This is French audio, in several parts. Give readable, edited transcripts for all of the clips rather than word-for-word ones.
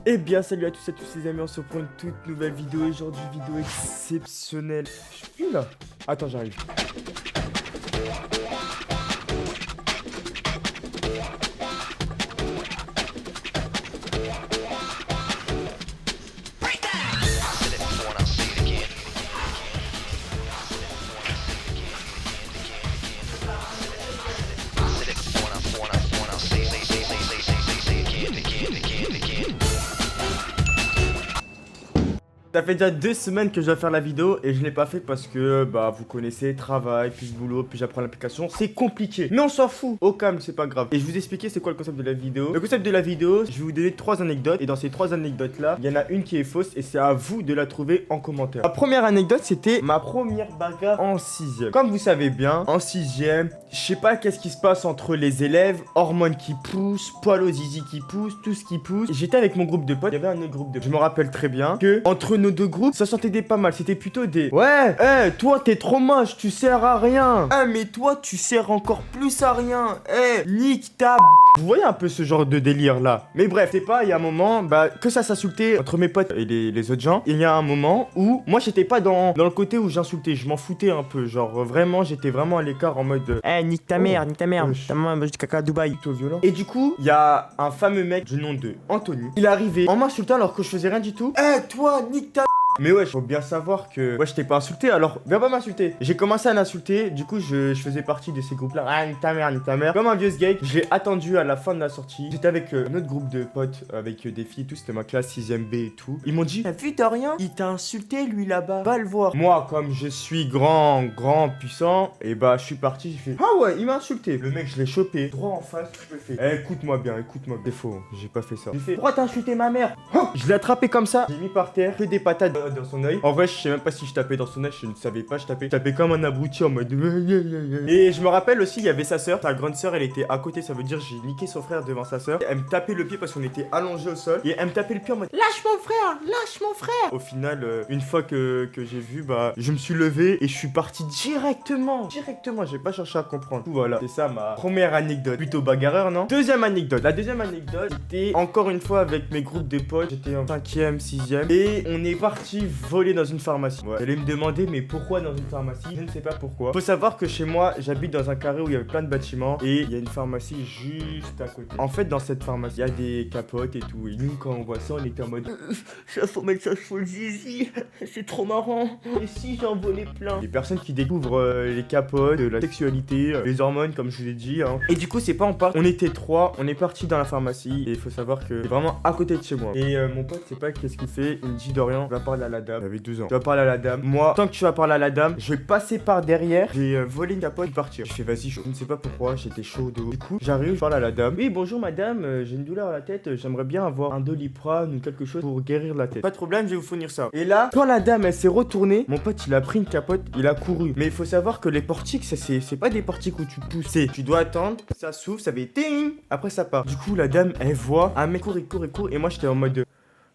Eh bien salut à tous les amis, on se reprend une toute nouvelle vidéo. Aujourd'hui vidéo exceptionnelle. Je suis plus là. Attends, j'arrive. Ça fait déjà 2 semaines que je dois faire la vidéo et je l'ai pas fait parce que bah vous connaissez, travail, puis boulot, puis j'apprends l'application, c'est compliqué. Mais on s'en fout, au calme, c'est pas grave. Et je vous expliquer c'est quoi le concept de la vidéo. Le concept de la vidéo, je vais vous donner 3 anecdotes et dans ces 3 anecdotes là, il y en a une qui est fausse et c'est à vous de la trouver en commentaire. La première anecdote, c'était ma première bagarre en 6ème. Comme vous savez bien, en 6ème, je sais pas qu'est-ce qui se passe entre les élèves, hormones qui poussent, poils aux zizi qui poussent, tout ce qui pousse. J'étais avec mon groupe de potes, il y avait un autre groupe de potes. Je me rappelle très bien que entre nos deux groupes, ça s'entendait pas mal. C'était plutôt des ouais, toi t'es trop moche, tu sers à rien. Mais toi tu sers encore plus à rien. Nique ta. Vous voyez un peu ce genre de délire là. Mais bref, c'est pas, il y a un moment, bah, que ça s'insultait entre mes potes et les autres gens. Il y a un moment où moi j'étais pas dans le côté où j'insultais, je m'en foutais un peu. Genre vraiment, j'étais vraiment à l'écart en mode nique ta mère, nique ta mère. Ta maman mange du caca à Dubaï. Plutôt violent. Et du coup, il y a un fameux mec du nom de Anthony. Il est arrivé en m'insultant alors que je faisais rien du tout. Toi, nique ta. Mais ouais, faut bien savoir que ouais, je t'ai pas insulté, alors viens pas m'insulter. J'ai commencé à l'insulter, du coup je faisais partie de ces groupes-là. Nique ta mère, nique ta mère. Comme un vieux gay, je l'ai attendu à la fin de la sortie. J'étais avec un autre groupe de potes, avec des filles et tout, c'était ma classe 6ème B et tout. Ils m'ont dit, t'as vu Dorian, il t'a insulté lui là-bas, va le voir. Moi, comme je suis grand, puissant, et bah je suis parti, j'ai fait, ah ouais, il m'a insulté. Le mec, je l'ai chopé, droit en face, je le fais. Écoute-moi bien, écoute-moi. C'est faux, j'ai pas fait ça. J'ai fait, pourquoi t'as insulté ma mère? Je l'ai attrapé comme ça, j'ai mis par terre, que des patates dans son oeil. En vrai, je sais même pas si je tapais dans son oeil, je ne savais pas, je tapais comme un abruti en mode. Et je me rappelle aussi, il y avait sa soeur, sa grande soeur, elle était à côté, ça veut dire j'ai niqué son frère devant sa soeur. Elle me tapait le pied parce qu'on était allongés au sol et elle me tapait le pied en mode lâche mon frère, lâche mon frère. Au final, une fois que j'ai vu, bah je me suis levé et je suis parti directement, j'ai pas cherché à comprendre. Voilà, c'est ça ma première anecdote. Plutôt bagarreur, non? Deuxième anecdote. La deuxième anecdote, c'était encore une fois avec mes groupes de potes. J'étais en 5ème, 6ème et on est parti voler dans une pharmacie. Ouais. Vous allez me demander, mais pourquoi dans une pharmacie? Je ne sais pas pourquoi. Faut savoir que chez moi, j'habite dans un carré où il y avait plein de bâtiments et il y a une pharmacie juste à côté. En fait, dans cette pharmacie, il y a des capotes et tout. Et nous, quand on voit ça, on était en mode ça faut mettre ça sur le zizi, c'est trop marrant. Et si j'en volais plein? Des personnes qui découvrent les capotes, la sexualité, les hormones, comme je vous l'ai dit. Hein. Et du coup, c'est pas en part. On était 3, on est parti dans la pharmacie et il faut savoir que c'est vraiment à côté de chez moi. Et mon pote, c'est pas qu'est-ce qu'il fait. Il me dit Dorian, va parler à la dame. J'avais 12 ans. Tu vas parler à la dame. Moi, tant que tu vas parler à la dame, je vais passer par derrière. J'ai volé une capote et partir. Je fais vas-y, je ne sais pas pourquoi, j'étais chaud de ouf. Du coup, j'arrive, je parle à la dame. Oui, bonjour madame, j'ai une douleur à la tête. J'aimerais bien avoir un Doliprane ou quelque chose pour guérir la tête. Pas de problème, je vais vous fournir ça. Et là, quand la dame elle s'est retournée, mon pote il a pris une capote, il a couru. Mais il faut savoir que les portiques, c'est pas des portiques où tu pousses. Tu dois attendre, ça s'ouvre, ça fait ting. Après ça part. Du coup, la dame elle voit, ah mais court. Et moi j'étais en mode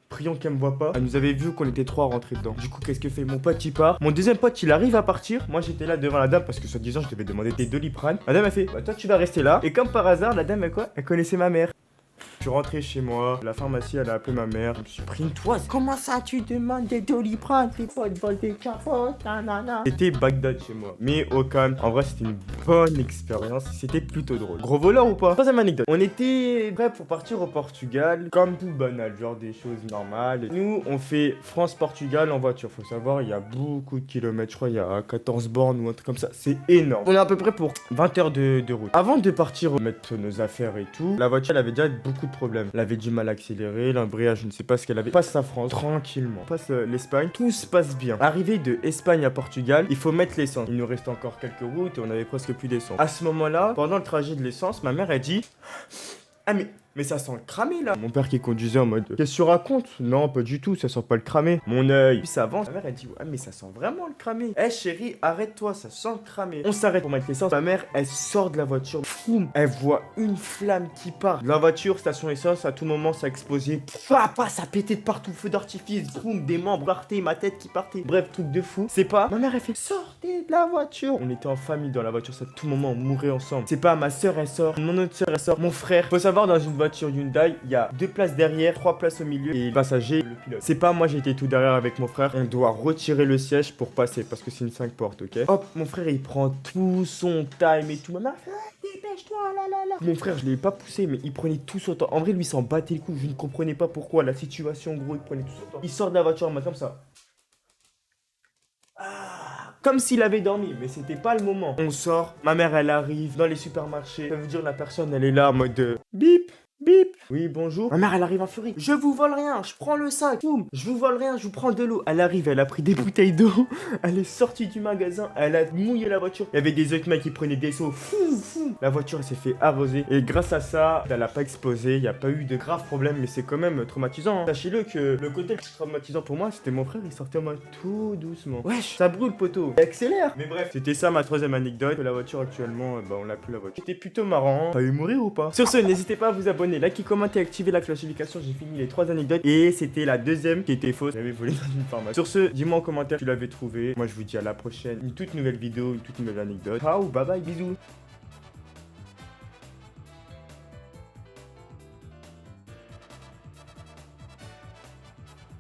prions qu'elle me voit pas. Elle nous avait vu qu'on était 3 à rentrer dedans. Du coup, qu'est-ce que fait mon pote? Il part. Mon deuxième pote, il arrive à partir. Moi, j'étais là devant la dame parce que soi-disant, je devais demander des Doliprane. La dame a fait, bah toi, tu vas rester là. Et comme par hasard, la dame, elle connaissait ma mère. Je suis rentré chez moi, la pharmacie elle a appelé ma mère, je me suis pris une toise. Comment ça tu demandes des Doliprane, tes potes volent des capotes, nanana. C'était Bagdad chez moi, mais au calme. En vrai c'était une bonne expérience, c'était plutôt drôle. Gros voleur ou pas? Troisième anecdote. On était prêts pour partir au Portugal, comme tout banal, genre des choses normales. Nous on fait France-Portugal en voiture, faut savoir il y a beaucoup de kilomètres, je crois il y a 14 bornes ou un truc comme ça, c'est énorme. On est à peu près pour 20 heures de route. Avant de partir mettre nos affaires et tout, la voiture elle avait déjà beaucoup de problème. Elle avait du mal à accélérer, l'embrayage, je ne sais pas ce qu'elle avait. Passe la France, tranquillement. Passe l'Espagne, tout se passe bien. Arrivé de Espagne à Portugal, il faut mettre l'essence. Il nous reste encore quelques routes et on avait presque plus d'essence. À ce moment-là, pendant le trajet de l'essence, ma mère a dit ah mais ça sent le cramé là. Mon père qui conduisait en mode qu'est-ce que tu racontes? Non pas du tout, ça sent pas le cramé. Mon œil. Puis ça avance. Ma mère elle dit ouais mais ça sent vraiment le cramé. Chérie arrête-toi, ça sent le cramé. On s'arrête pour mettre l'essence. Ma mère elle sort de la voiture. Foum. Elle voit une flamme qui part. La voiture, station essence, à tout moment ça a explosé. Papa ça pétait de partout, feu d'artifice. Boum, des membres partaient, ma tête qui partait. Bref truc de fou. C'est pas. Ma mère elle fait sortez de la voiture. On était en famille dans la voiture, ça à tout moment on mourait ensemble. C'est pas ma soeur elle sort, mon autre soeur elle sort, mon frère. Faut savoir dans une voiture Hyundai, il y a 2 places derrière, 3 places au milieu et le passager, le pilote. C'est pas moi, j'étais tout derrière avec mon frère. On doit retirer le siège pour passer parce que c'est une 5 portes, ok? Hop, mon frère il prend tout son time et tout. Maman, dépêche-toi, là là là. Mon frère, je l'ai pas poussé, mais il prenait tout son temps. En vrai, lui, il s'en battait le cou. Je ne comprenais pas pourquoi. La situation, gros, il prenait tout son temps. Il sort de la voiture en mode comme ça. Comme s'il avait dormi, mais c'était pas le moment. On sort, ma mère elle arrive dans les supermarchés. Ça veut dire la personne elle est là en mode bip. Bip. Oui, bonjour. Ma mère, elle arrive en furie. Je vous vole rien, je prends le sac. Boum. Je vous vole rien, je vous prends de l'eau. Elle arrive, elle a pris des bouteilles d'eau. Elle est sortie du magasin, elle a mouillé la voiture. Il y avait des autres mecs qui prenaient des seaux. Fou. La voiture, elle s'est fait arroser. Et grâce à ça, elle a pas explosé. Il n'y a pas eu de graves problèmes, mais c'est quand même traumatisant, hein. Sachez-le que le côté le plus traumatisant pour moi, c'était mon frère. Il sortait en mode tout doucement. Wesh, ça brûle, poteau. Il accélère. Mais bref, c'était ça ma troisième anecdote. La voiture, actuellement, on l'a plus la voiture. C'était plutôt marrant. T'as eu mourir ou pas? Sur ce, n'hésitez pas à vous abonner. Likez, commentez, activez la cloche de notification. J'ai fini les 3 anecdotes et c'était la deuxième qui était fausse. J'avais volé dans une pharmacie. Sur ce, dis-moi en commentaire si tu l'avais trouvé. Moi, je vous dis à la prochaine. Une toute nouvelle vidéo, une toute nouvelle anecdote. Ciao, bye bye, bisous.